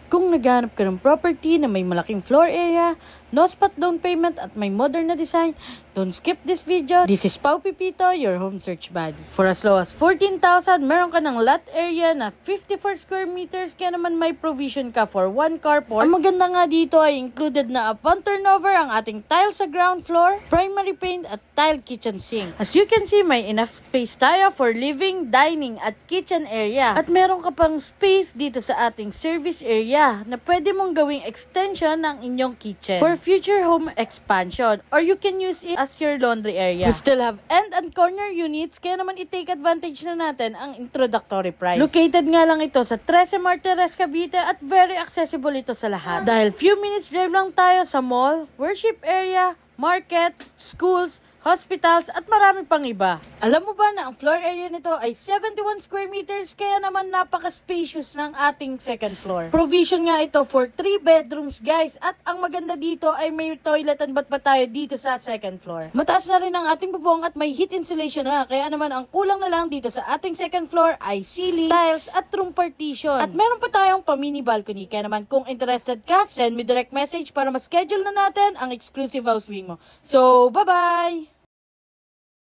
Kung naghahanap ka ng property na may malaking floor area, no spot down payment at may modern na design, don't skip this video. This is Pau Pipito, your home search buddy. For as low as 14,000, meron ka ng lot area na 54 square meters, kaya naman may provision ka for one carport. Ang maganda nga dito ay included na upon turnover ang ating tile sa ground floor, primary paint at tile kitchen sink. As you can see, may enough space tayo for living, dining at kitchen area. At meron ka pang space dito sa ating service area na pwede mong gawing extension ng inyong kitchen for future home expansion, or you can use it as your laundry area. We still have end and corner units, kaya naman i-take advantage na natin ang introductory price. Located nga lang ito sa 13 Martires, Cavite at very accessible ito sa lahat. Dahil few minutes drive lang tayo sa mall, worship area, market, schools, hospitals, at marami pang iba. Alam mo ba na ang floor area nito ay 71 square meters, kaya naman napaka-spacious ng ating second floor. Provision nga ito for 3 bedrooms, guys, at ang maganda dito ay may toilet and bath pa tayo dito sa second floor. Mataas na rin ang ating bubong at may heat insulation na, kaya naman ang kulang na lang dito sa ating second floor ay ceiling, tiles, at room partition. At meron pa tayong pa-mini balcony, kaya naman kung interested ka, send me direct message para ma-schedule na natin ang exclusive house viewing mo. So, bye-bye!